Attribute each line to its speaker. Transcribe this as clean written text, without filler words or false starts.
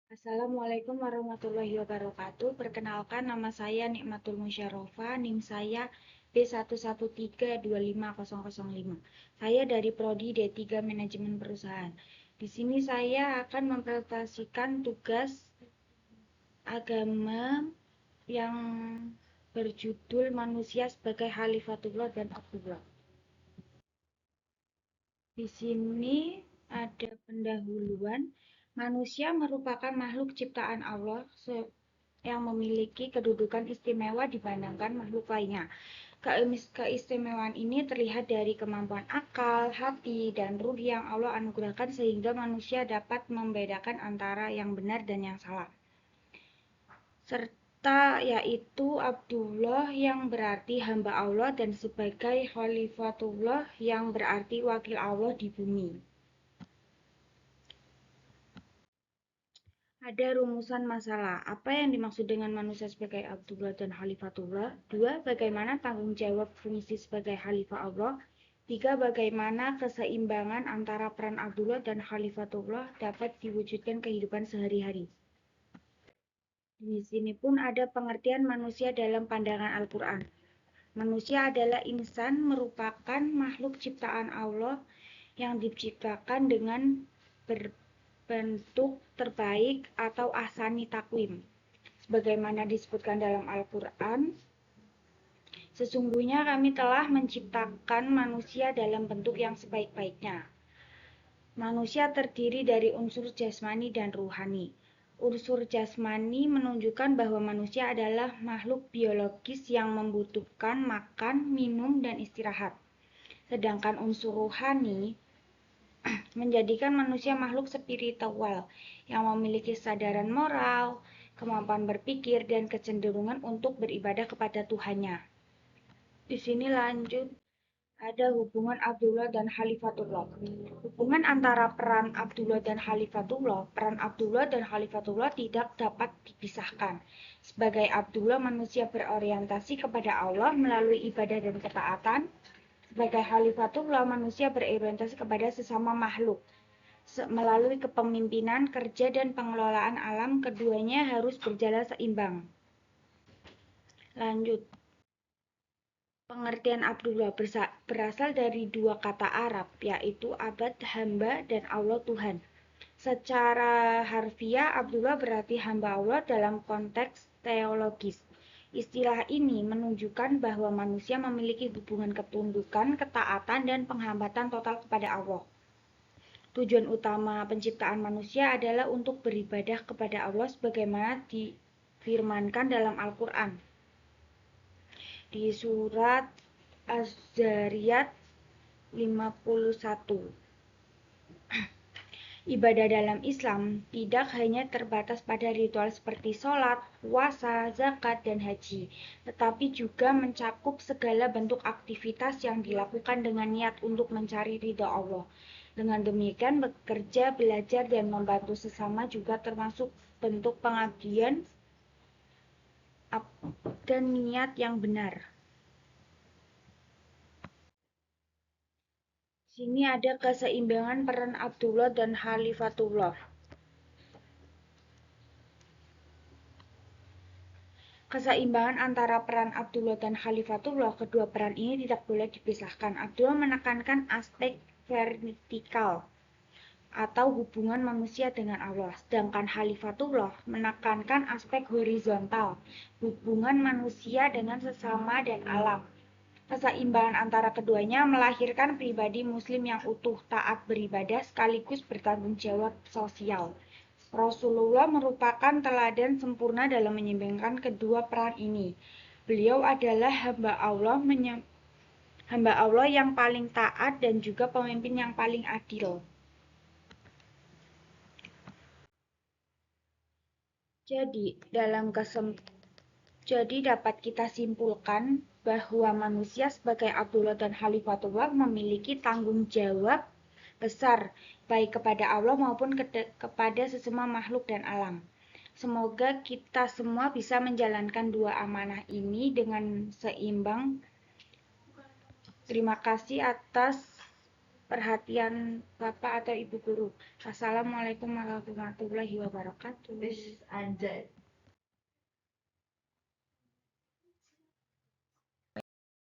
Speaker 1: Assalamualaikum warahmatullahi wabarakatuh. Perkenalkan, nama saya Nikmatul Musyarofa, NIM saya B11325005. Saya dari Prodi D3 Manajemen Perusahaan. Di sini saya akan mempresentasikan tugas agama yang berjudul Manusia sebagai Khalifatullah dan Abdullah. Di sini ada pendahuluan. Manusia merupakan makhluk ciptaan Allah yang memiliki kedudukan istimewa dibandingkan makhluk lainnya. Keistimewaan ini terlihat dari kemampuan akal, hati, dan ruh yang Allah anugerahkan sehingga manusia dapat membedakan antara yang benar dan yang salah. Serta yaitu Abdullah yang berarti hamba Allah dan sebagai Khalifatullah yang berarti wakil Allah di bumi. Ada rumusan masalah. Apa yang dimaksud dengan manusia sebagai Abdullah dan Khalifatullah? 2. Bagaimana tanggung jawab fungsi sebagai Khalifah Allah? 3. Bagaimana keseimbangan antara peran Abdullah dan Khalifatullah dapat diwujudkan kehidupan sehari-hari? Di sini pun ada pengertian manusia dalam pandangan Al-Quran. Manusia adalah insan, merupakan makhluk ciptaan Allah yang diciptakan dengan berbentuk terbaik atau ahsani takwim. Sebagaimana disebutkan dalam Al-Quran, sesungguhnya kami telah menciptakan manusia dalam bentuk yang sebaik-baiknya. Manusia terdiri dari unsur jasmani dan ruhani. Unsur jasmani menunjukkan bahwa manusia adalah makhluk biologis yang membutuhkan makan, minum, dan istirahat. Sedangkan unsur ruhani menjadikan manusia makhluk spiritual yang memiliki kesadaran moral, kemampuan berpikir, dan kecenderungan untuk beribadah kepada Tuhannya. Di sini lanjut ada hubungan Abdullah dan Khalifatullah. Hubungan antara peran Abdullah dan Khalifatullah. Peran Abdullah dan Khalifatullah tidak dapat dipisahkan. Sebagai Abdullah, manusia berorientasi kepada Allah melalui ibadah dan ketaatan. Sebagai Khalifatullah, manusia berorientasi kepada sesama makhluk melalui kepemimpinan, kerja, dan pengelolaan alam. Keduanya harus berjalan seimbang. Lanjut. Pengertian Abdullah berasal dari dua kata Arab, yaitu abad, hamba, dan Allah Tuhan. Secara harfiah, Abdullah berarti hamba Allah dalam konteks teologis. Istilah ini menunjukkan bahwa manusia memiliki hubungan ketundukan, ketaatan, dan penghambatan total kepada Allah. Tujuan utama penciptaan manusia adalah untuk beribadah kepada Allah sebagaimana difirmankan dalam Al-Quran. Di surat Az-Zariyat 51. Ibadah dalam Islam tidak hanya terbatas pada ritual seperti sholat, puasa, zakat, dan haji, tetapi juga mencakup segala bentuk aktivitas yang dilakukan dengan niat untuk mencari ridha Allah. Dengan demikian, bekerja, belajar, dan membantu sesama juga termasuk bentuk pengabdian dan niat yang benar. Sini ada keseimbangan peran Abdullah dan Khalifatullah. Keseimbangan antara peran Abdullah dan Khalifatullah, kedua peran ini tidak boleh dipisahkan. Abdullah menekankan aspek vertikal atau hubungan manusia dengan Allah, sedangkan Khalifatullah menekankan aspek horizontal, hubungan manusia dengan sesama dan alam. Keseimbangan antara keduanya melahirkan pribadi muslim yang utuh, taat beribadah sekaligus bertanggung jawab sosial. Rasulullah merupakan teladan sempurna dalam menyeimbangkan kedua peran ini. Beliau adalah hamba Allah yang paling taat dan juga pemimpin yang paling adil. Jadi dapat kita simpulkan bahwa manusia sebagai Abdullah dan Khalifatullah memiliki tanggung jawab besar baik kepada Allah maupun kepada sesama makhluk dan alam. Semoga kita semua bisa menjalankan dua amanah ini dengan seimbang. Terima kasih atas perhatian Bapak atau Ibu guru. Assalamualaikum warahmatullahi wabarakatuh.
Speaker 2: Anjay.